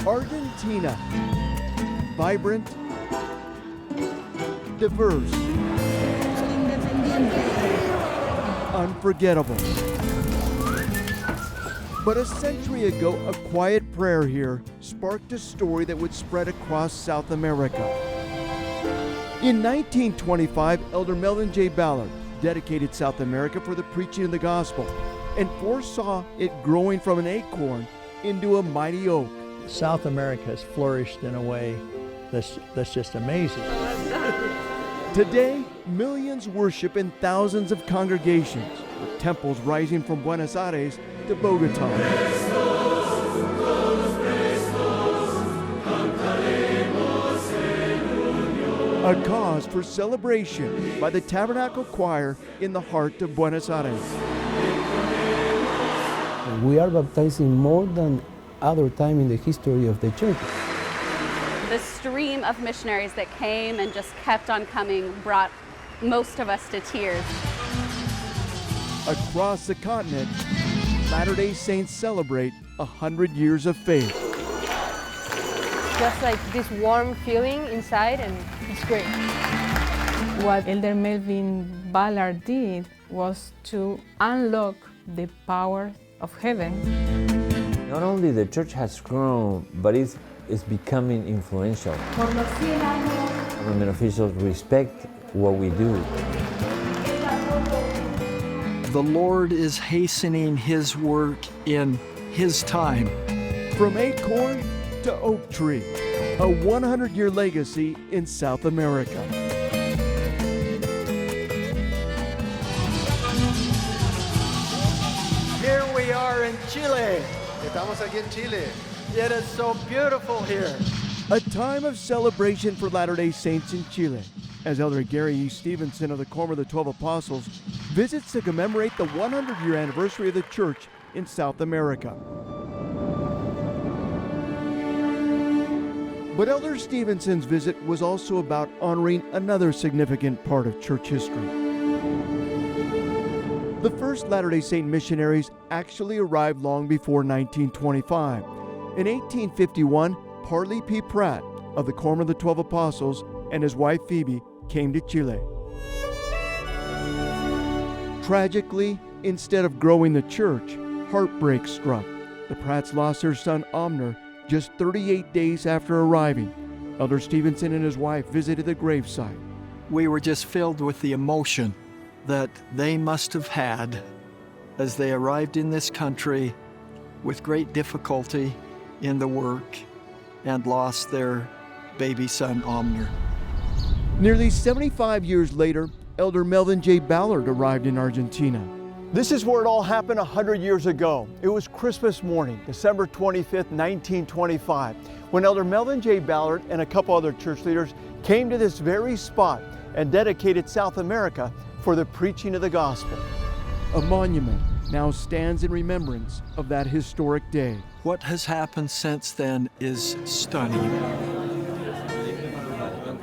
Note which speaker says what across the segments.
Speaker 1: Argentina. Vibrant, diverse, unforgettable. But a century ago, a quiet prayer here sparked a story that would spread across South America. In 1925, Elder Melvin J. Ballard dedicated South America for the preaching of the gospel and foresaw it growing from an acorn into a mighty oak.
Speaker 2: South America has flourished in a way that's just amazing.
Speaker 1: Today, millions worship in thousands of congregations, with temples rising from Buenos Aires to Bogota. A cause for celebration by the Tabernacle Choir in the heart of Buenos Aires.
Speaker 3: We are baptizing more than other time in the history of the church.
Speaker 4: The stream of missionaries that came and just kept on coming brought most of us to tears.
Speaker 1: Across the continent, Latter-day Saints celebrate 100 years of faith.
Speaker 5: Just like this warm feeling inside, and it's great.
Speaker 6: What Elder Melvin Ballard did was to unlock the power of heaven.
Speaker 7: Not only the church has grown, but it's becoming influential. Government officials respect what we do.
Speaker 8: The Lord is hastening His work in His time.
Speaker 1: From Acorn to Oak Tree, a 100-year legacy in South America.
Speaker 8: Here we are in Chile.
Speaker 9: Estamos aquí en Chile.
Speaker 8: It is so beautiful here.
Speaker 1: A time of celebration for Latter-day Saints in Chile, as Elder Gary E. Stevenson of the Quorum of the 12 Apostles visits to commemorate the 100-year anniversary of the church in South America. But Elder Stevenson's visit was also about honoring another significant part of church history. The first Latter-day Saint missionaries actually arrived long before 1925. In 1851, Parley P. Pratt of the Quorum of the 12 Apostles and his wife Phoebe came to Chile. Tragically, instead of growing the church, heartbreak struck. The Pratts lost their son Omner just 38 days after arriving. Elder Stevenson and his wife visited the gravesite.
Speaker 8: We were just filled with the emotion that they must have had as they arrived in this country with great difficulty in the work and lost their baby son Omner.
Speaker 1: Nearly 75 years later, Elder Melvin J. Ballard arrived in Argentina. This is where it all happened 100 years ago. It was Christmas morning, December 25th, 1925, when Elder Melvin J. Ballard and a couple other church leaders came to this very spot and dedicated South America for the preaching of the gospel. A monument now stands in remembrance of that historic day.
Speaker 8: What has happened since then is stunning.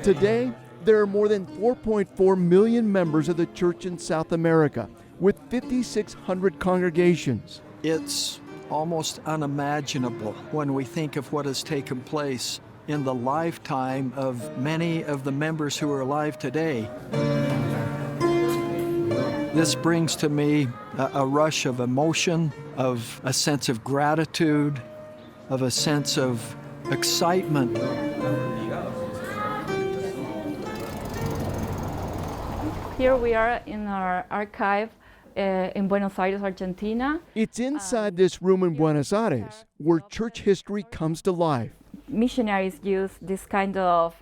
Speaker 1: Today, there are more than 4.4 million members of the church in South America, with 5,600 congregations.
Speaker 8: It's almost unimaginable when we think of what has taken place in the lifetime of many of the members who are alive today. This brings to me a rush of emotion, of a sense of gratitude, of a sense of excitement.
Speaker 6: Here we are in our archive in Buenos Aires, Argentina.
Speaker 1: It's inside this room in Buenos Aires where church history comes to life.
Speaker 6: Missionaries use this kind of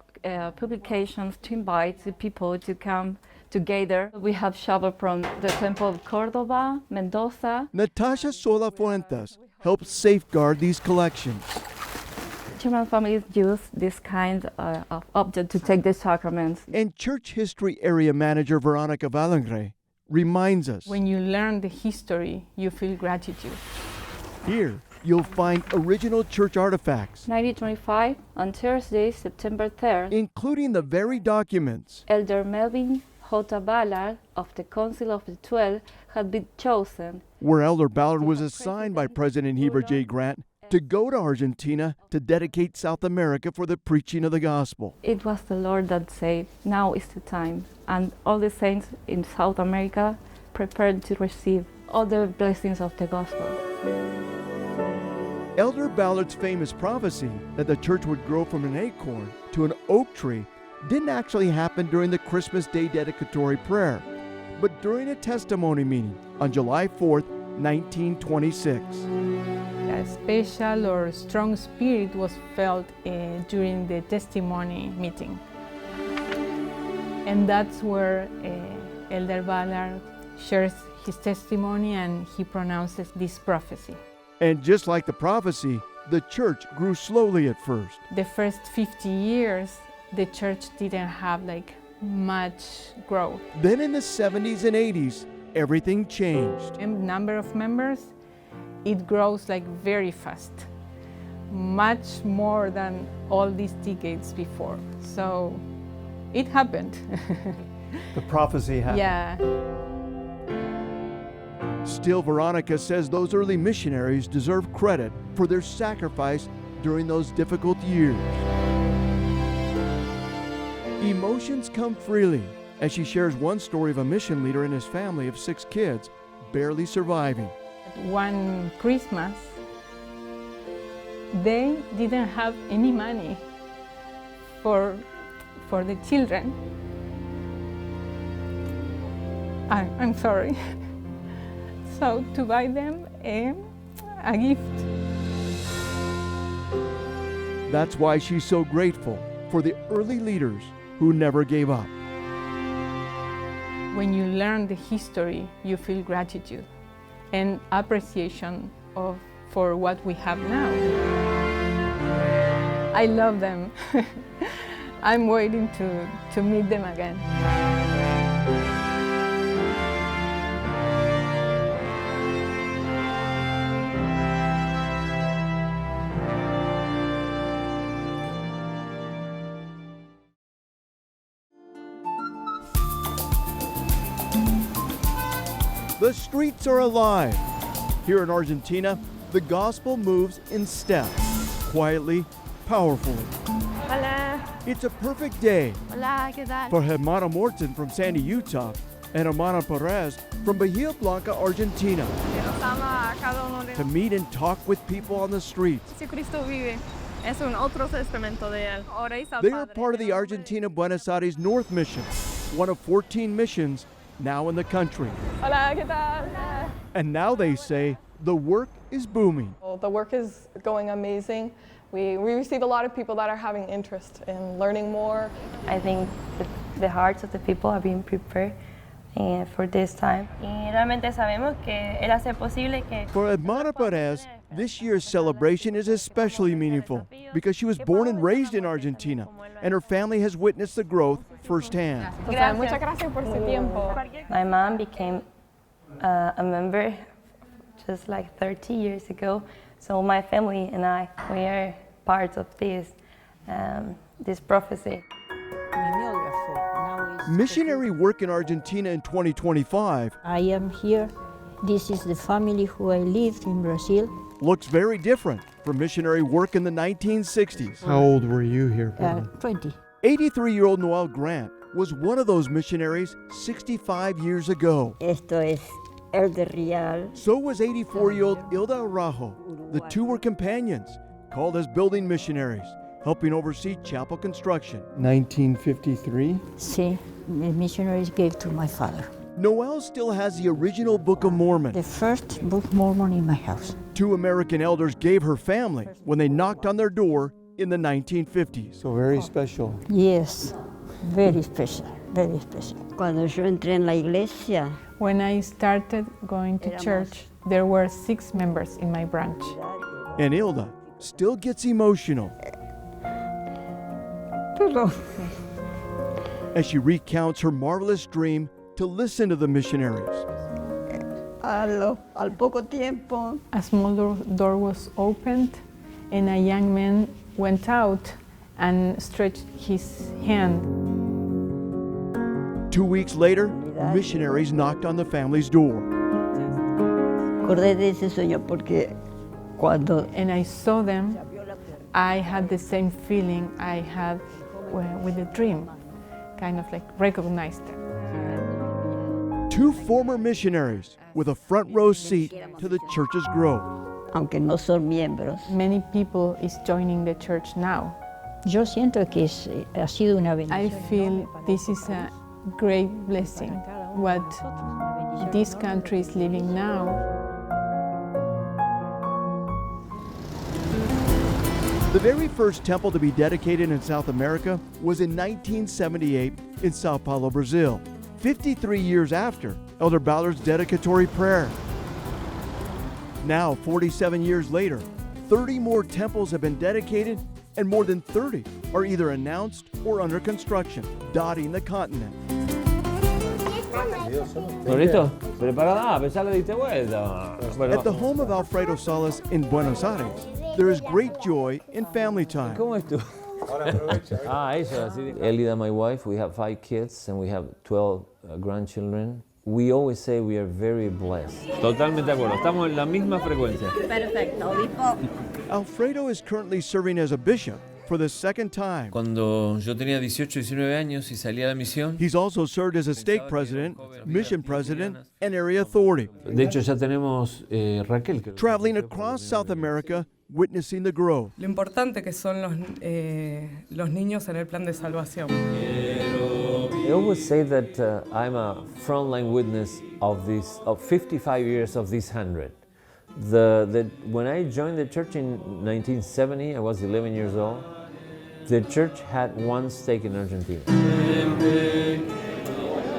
Speaker 6: publications to invite the people to come together. We have shovels from the Temple of Córdoba, Mendoza.
Speaker 1: Natasha Sola Fuentes helps safeguard these collections.
Speaker 6: German families use this kind of object to take the sacraments.
Speaker 1: And church history area manager Veronica Valengre reminds us.
Speaker 10: When you learn the history, you feel gratitude.
Speaker 1: Here, you'll find original church artifacts.
Speaker 6: 1925, on Thursday, September 3rd.
Speaker 1: Including the very documents.
Speaker 6: Elder Melvin J. Ballard of the Council of the 12 had been chosen.
Speaker 1: Where Elder Ballard was assigned by President Heber J. Grant to go to Argentina to dedicate South America for the preaching of the gospel.
Speaker 6: It was the Lord that said, now is the time. And all the saints in South America prepared to receive all the blessings of the gospel.
Speaker 1: Elder Ballard's famous prophecy that the church would grow from an acorn to an oak tree didn't actually happen during the Christmas Day dedicatory prayer, but during a testimony meeting on July 4th, 1926.
Speaker 10: A special or strong spirit was felt during the testimony meeting. And that's where Elder Ballard shares his testimony and he pronounces this prophecy.
Speaker 1: And just like the prophecy, the church grew slowly at first.
Speaker 10: The first 50 years, the church didn't have much growth.
Speaker 1: Then in the 70s and 80s, everything changed.
Speaker 10: And number of members, it grows very fast, much more than all these decades before. So it happened.
Speaker 1: The prophecy happened.
Speaker 10: Yeah.
Speaker 1: Still, Veronica says those early missionaries deserve credit for their sacrifice during those difficult years. Emotions come freely as she shares one story of a mission leader and his family of 6 kids barely surviving.
Speaker 10: One Christmas, they didn't have any money for the children. I'm sorry. So to buy them a gift.
Speaker 1: That's why she's so grateful for the early leaders who never gave up.
Speaker 10: When you learn the history, you feel gratitude and appreciation for what we have now. I love them. I'm waiting to meet them again.
Speaker 1: The streets are alive. Here in Argentina, the gospel moves in step, quietly, powerfully.
Speaker 5: Hola.
Speaker 1: It's a perfect day
Speaker 5: Hola, ¿qué tal?
Speaker 1: for Hermana Morton from Sandy, Utah, and Hermana Perez from Bahia Blanca, Argentina,
Speaker 5: Que nos ama a cada uno de
Speaker 1: to meet and talk with people on the streets.
Speaker 5: Jesucristo vive. Es un otro testamento de él. Oréis al
Speaker 1: They are
Speaker 5: Padre
Speaker 1: part of
Speaker 5: en
Speaker 1: the
Speaker 5: el nombre de-
Speaker 1: Argentina Buenos Aires North Mission, one of 14 missions now in the country.
Speaker 5: Hola, ¿qué tal?
Speaker 1: And now they say the work is booming.
Speaker 9: Well, the work is going amazing. We receive a lot of people that are having interest in learning more.
Speaker 11: I think the hearts of the people are being prepared for this time. Y realmente sabemos que Él hace posible que
Speaker 1: For Hermana Perez, this year's celebration is especially meaningful because she was born and raised in Argentina, and her family has witnessed the growth firsthand.
Speaker 5: Muchas gracias por su tiempo.
Speaker 11: my mom became a member just 30 years ago. So my family and I, we are part of this prophecy.
Speaker 1: Missionary work in Argentina in 2025
Speaker 12: I am here. This is the family who I lived in Brazil.
Speaker 1: looks very different from missionary work in the 1960s.
Speaker 13: How old were you here?
Speaker 12: 20.
Speaker 1: 83-year-old Noel Grant was one of those missionaries 65 years ago.
Speaker 12: Esto es Elder Real.
Speaker 1: So was 84-year-old Hilda Araujo. The two were companions, called as building missionaries, helping oversee chapel construction.
Speaker 13: 1953.
Speaker 12: Sí, the missionaries gave to my father.
Speaker 1: Noel still has the original Book of Mormon.
Speaker 12: The first Book of Mormon in my house.
Speaker 1: 2 American elders gave her family when they knocked on their door in the 1950s.
Speaker 13: So very special.
Speaker 12: Yes, very special, very special. Cuando yo entré en la iglesia,
Speaker 10: When I started going to church, there were 6 members in my branch.
Speaker 1: And Hilda still gets emotional as she recounts her marvelous dream to listen to the missionaries.
Speaker 12: al poco tiempo,
Speaker 10: A small door was opened and a young man went out and stretched his hand.
Speaker 1: 2 weeks later, missionaries knocked on the family's door.
Speaker 12: acordé de ese sueño porque
Speaker 10: and I saw them, I had the same feeling I had with the dream, kind of like recognized them.
Speaker 1: Two former missionaries with a front row seat to the church's growth.
Speaker 12: Aunque no son miembros.
Speaker 10: Many people is joining the church now.
Speaker 12: Yo siento que ha sido una
Speaker 10: I
Speaker 12: bendición.
Speaker 10: feel this is a great blessing, what this country is living now.
Speaker 1: The very first temple to be dedicated in South America was in 1978 in Sao Paulo, Brazil, 53 years after Elder Ballard's dedicatory prayer. Now, 47 years later, 30 more temples have been dedicated, and more than 30 are either announced or under construction, dotting the continent.
Speaker 7: ¿Listo? ¿Preparada? Pensá que diste vuelta.
Speaker 1: At the home of Alfredo Salas in Buenos Aires, there is great joy in family time.
Speaker 7: ¿Cómo es tú? Eso, así. Elida, my wife, we have 5 kids and we have 12 grandchildren. We always say we are very blessed. Totalmente de acuerdo, estamos en la misma frecuencia.
Speaker 12: Perfecto, obispo.
Speaker 1: Alfredo is currently serving as a bishop for the second time.
Speaker 14: Cuando yo tenía 18, 19 años y salí a la misión,
Speaker 1: He's also served as a stake president, mission president, and area authority.
Speaker 7: De hecho, ya tenemos Raquel.
Speaker 1: Traveling across South America, witnessing the growth.
Speaker 15: Lo importante que son los niños en el plan de salvación.
Speaker 7: I always say that I'm a frontline witness of 55 years of these 100. When I joined the church in 1970, I was 11 years old. The church had 1 stake in Argentina.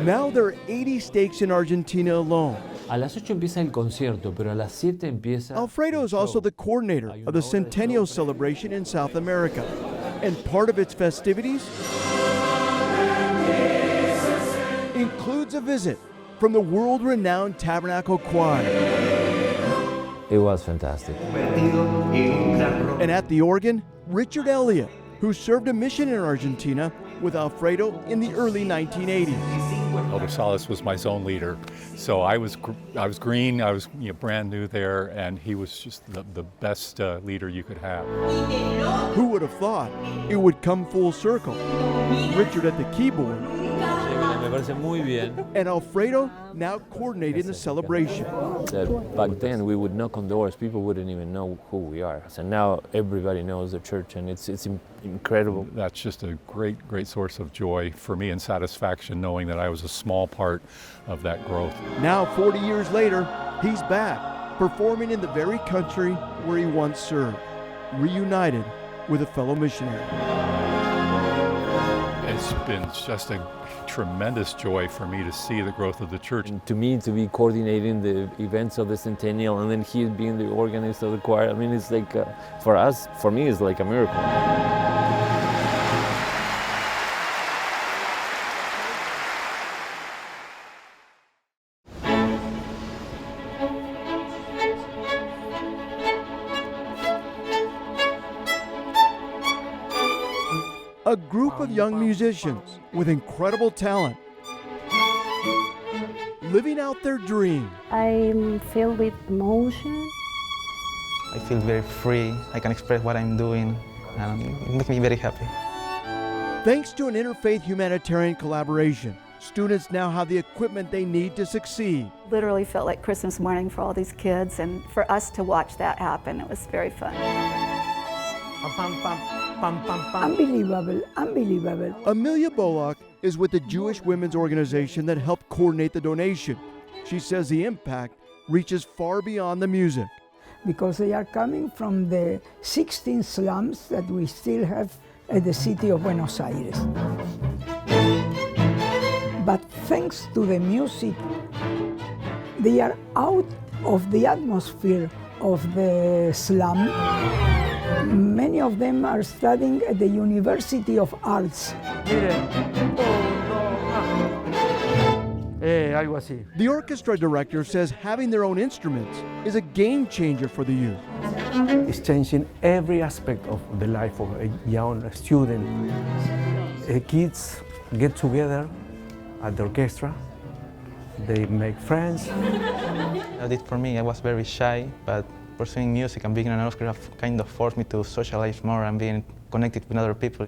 Speaker 1: Now there are 80 stakes in Argentina alone.
Speaker 7: A las 8 empieza el concierto, pero a las 7 empieza.
Speaker 1: Alfredo is also the coordinator of the Centennial celebration in South America. And part of its festivities includes a visit from the world-renowned Tabernacle Choir.
Speaker 7: It was fantastic.
Speaker 1: And at the organ, Richard Elliott, who served a mission in Argentina with Alfredo in the early 1980s.
Speaker 16: Elder Salas was my zone leader, so I was green. I was brand new there, and he was just the best leader you could have.
Speaker 1: Who would have thought it would come full circle? Richard at the keyboard,
Speaker 7: Me parece muy bien.
Speaker 1: and Alfredo now coordinating the celebration.
Speaker 7: Back then, we would knock on doors. People wouldn't even know who we are. So now everybody knows the church, and it's incredible.
Speaker 16: That's just a great source of joy for me and satisfaction, knowing that I was a small part of that growth.
Speaker 1: Now, 40 years later, he's back, performing in the very country where he once served, reunited with a fellow missionary.
Speaker 16: It's been just a tremendous joy for me to see the growth of the church.
Speaker 7: And to me, to be coordinating the events of the Centennial, and then he being the organist of the choir, I mean, it's like, for me, it's like a miracle.
Speaker 1: A group of young musicians with incredible talent, living out their dream.
Speaker 17: I'm filled with emotion.
Speaker 18: I feel very free. I can express what I'm doing, and it makes me very happy.
Speaker 1: Thanks to an interfaith humanitarian collaboration, students now have the equipment they need to succeed.
Speaker 19: Literally felt like Christmas morning for all these kids, and for us to watch that happen, it was very fun.
Speaker 12: Unbelievable, unbelievable.
Speaker 1: Amelia Bullock is with the Jewish women's organization that helped coordinate the donation. She says the impact reaches far beyond the music.
Speaker 20: Because they are coming from the 16 slums that we still have at the city of Buenos Aires. But thanks to the music, they are out of the atmosphere of the slum. Many of them are studying at the University of Arts.
Speaker 1: Algo así. The orchestra director says having their own instruments is a game changer for the youth.
Speaker 21: It's changing every aspect of the life of a young student. Kids get together at the orchestra. They make friends.
Speaker 18: For me, I was very shy, but pursuing music and being an Oscar have kind of forced me to socialize more and being connected with other people.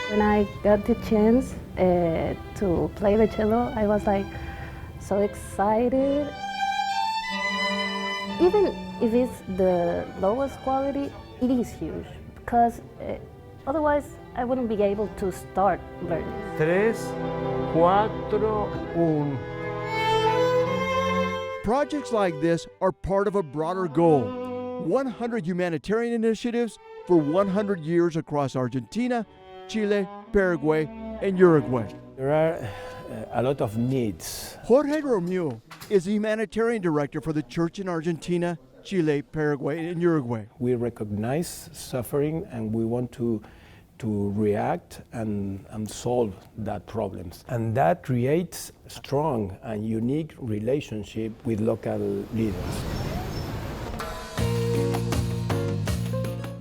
Speaker 17: When I got the chance to play the cello, I was like so excited. Even if it's the lowest quality, it is huge because otherwise I wouldn't be able to start learning.
Speaker 21: 3, 4, 1.
Speaker 1: Projects like this are part of a broader goal. 100 humanitarian initiatives for 100 years across Argentina, Chile, Paraguay, and Uruguay.
Speaker 21: There are a lot of needs.
Speaker 1: Jorge Romeu is the humanitarian director for the church in Argentina, Chile, Paraguay, and Uruguay.
Speaker 21: We recognize suffering and we want to react and solve that problems. And that creates strong and unique relationship with local leaders.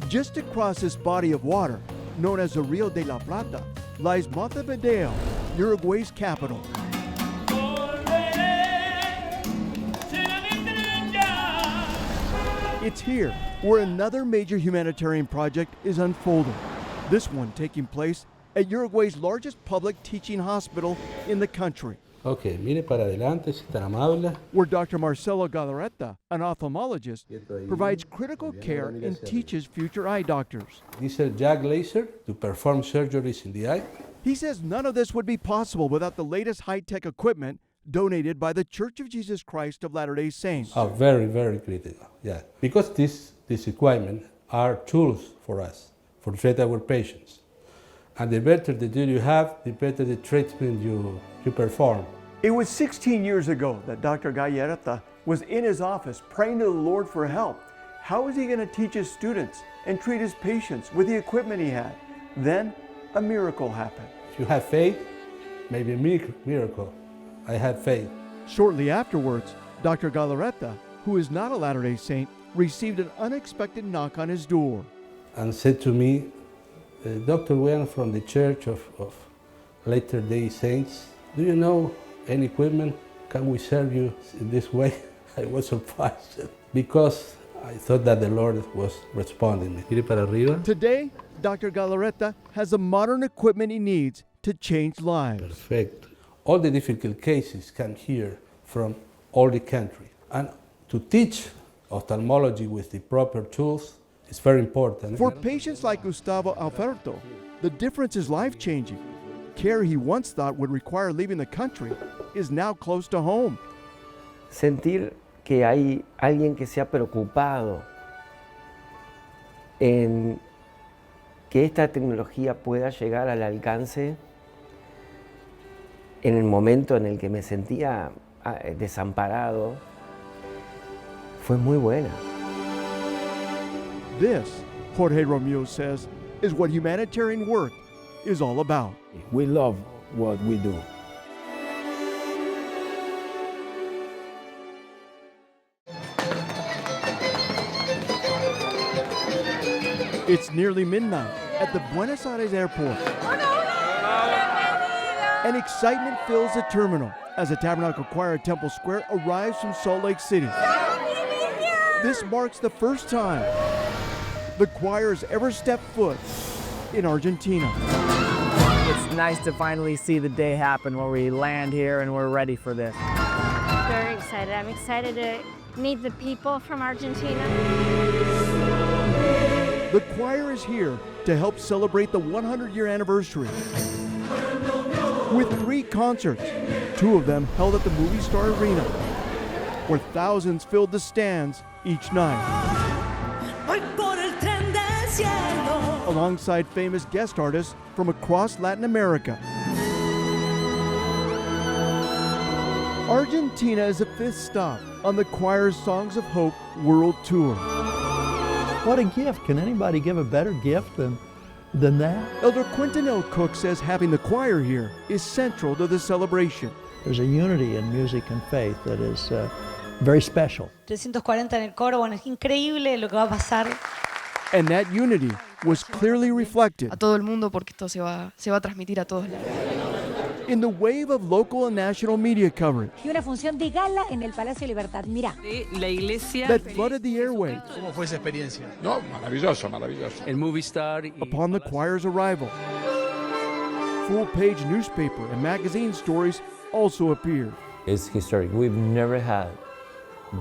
Speaker 1: Just across this body of water, known as the Rio de la Plata, lies Montevideo, Uruguay's capital. It's here where another major humanitarian project is unfolding. This one taking place at Uruguay's largest public teaching hospital in the country.
Speaker 3: Okay, mire para adelante, si tan amable.
Speaker 1: Where Dr. Marcelo Galarreta, an ophthalmologist, provides critical care and teaches future eye doctors.
Speaker 3: This is JAG laser to perform surgeries in the eye.
Speaker 1: He says none of this would be possible without the latest high-tech equipment donated by the Church of Jesus Christ of Latter-day Saints.
Speaker 3: Oh, very, very critical, yeah. Because this equipment are tools for us, for treat our patients. And the better the tool you have, the better the treatment you perform.
Speaker 1: It was 16 years ago that Dr. Galarreta was in his office praying to the Lord for help. How was he going to teach his students and treat his patients with the equipment he had? Then a miracle happened.
Speaker 3: If you have faith, maybe a miracle. I had faith.
Speaker 1: Shortly afterwards, Dr. Galarreta, who is not a Latter-day Saint, received an unexpected knock on his door.
Speaker 3: And said to me, Dr. Wen from the Church of Latter-day Saints, do you know any equipment? Can we serve you in this way? I was surprised because I thought that the Lord was responding me.
Speaker 1: Today, Dr. Galarreta has the modern equipment he needs to change lives.
Speaker 3: Perfect. All the difficult cases come here from all the country. And to teach ophthalmology with the proper tools is very important.
Speaker 1: For patients like Gustavo Alberto, the difference is life-changing. Care he once thought would require leaving the country is now close to home.
Speaker 2: Sentir que hay alguien que se ha preocupado en que esta tecnología pueda llegar al alcance en el momento en el que me sentía desamparado, fue muy buena.
Speaker 1: This, Jorge Romeu says, is what humanitarian work is all about.
Speaker 21: We love what we do.
Speaker 1: It's nearly midnight at the Buenos Aires airport. And excitement fills the terminal as the Tabernacle Choir at Temple Square arrives from Salt Lake City. This marks the first time the choir has ever stepped foot in Argentina.
Speaker 22: It's nice to finally see the day happen where we land here and we're ready for this.
Speaker 23: Very excited. I'm excited to meet the people from Argentina.
Speaker 1: The choir is here to help celebrate the 100-year anniversary with 3 concerts, 2 of them held at the Movie Star Arena, where thousands filled the stands each night. Alongside famous guest artists from across Latin America. Argentina is the 5th stop on the choir's Songs of Hope World Tour.
Speaker 24: What a gift. Can anybody give a better gift than that?
Speaker 1: Elder Quintanil Cook says having the choir here is central to the celebration.
Speaker 24: There's a unity in music and faith that is very special.
Speaker 25: 340 en el coro, bueno, es increíble lo que va a pasar.
Speaker 1: And that unity was clearly reflected
Speaker 26: a todo el mundo porque esto se va a transmitir a todos lados.
Speaker 1: in the wave of local and national media coverage
Speaker 25: Y una función de gala en el Palacio de Libertad. Mira.
Speaker 4: La iglesia.
Speaker 1: that flooded the airwaves
Speaker 5: ¿Cómo fue esa experiencia?
Speaker 6: No, maravilloso, maravilloso.
Speaker 4: El movie star.
Speaker 1: upon the choir's arrival. Full-page newspaper and magazine stories also appeared.
Speaker 7: It's historic. We've never had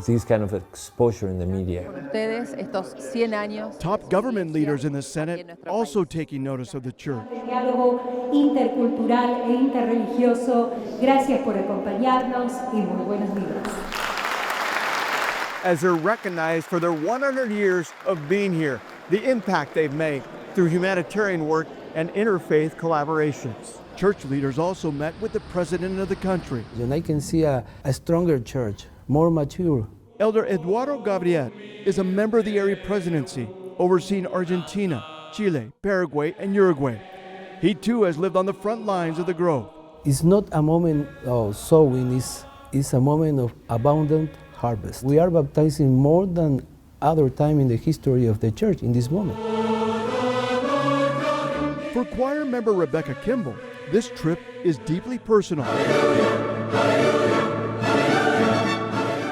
Speaker 7: this kind of exposure in the media.
Speaker 8: Ustedes, estos 100 años.
Speaker 1: Top government leaders in the Senate also taking notice of the church.
Speaker 25: Diálogo intercultural e interreligioso. Gracias por acompañarnos y muy buenos días.
Speaker 1: As they're recognized for their 100 years of being here, the impact they've made through humanitarian work and interfaith collaborations. Church leaders also met with the president of the country.
Speaker 3: And I can see a stronger church, more mature.
Speaker 1: Elder Eduardo Gabriel is a member of the area presidency, overseeing Argentina, Chile, Paraguay, and Uruguay. He too has lived on the front lines of the growth.
Speaker 3: It's not a moment of sowing, it's a moment of abundant harvest. We are baptizing more than other time in the history of the church in this moment.
Speaker 1: For choir member Rebecca Kimball, this trip is deeply personal.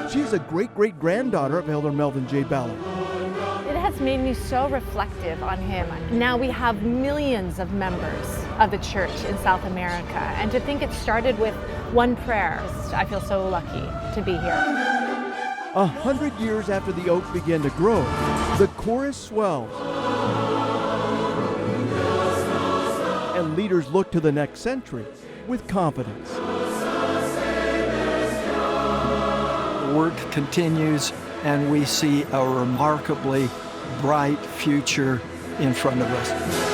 Speaker 1: She's a great-great-granddaughter of Elder Melvin J. Ballard.
Speaker 9: It has made me so reflective on him. Now we have millions of members of the church in South America, and to think it started with one prayer, I feel so lucky to be here.
Speaker 1: 100 years after the oak began to grow, the chorus swells. And leaders look to the next century with confidence.
Speaker 26: The work continues, and we see a remarkably bright future in front of us.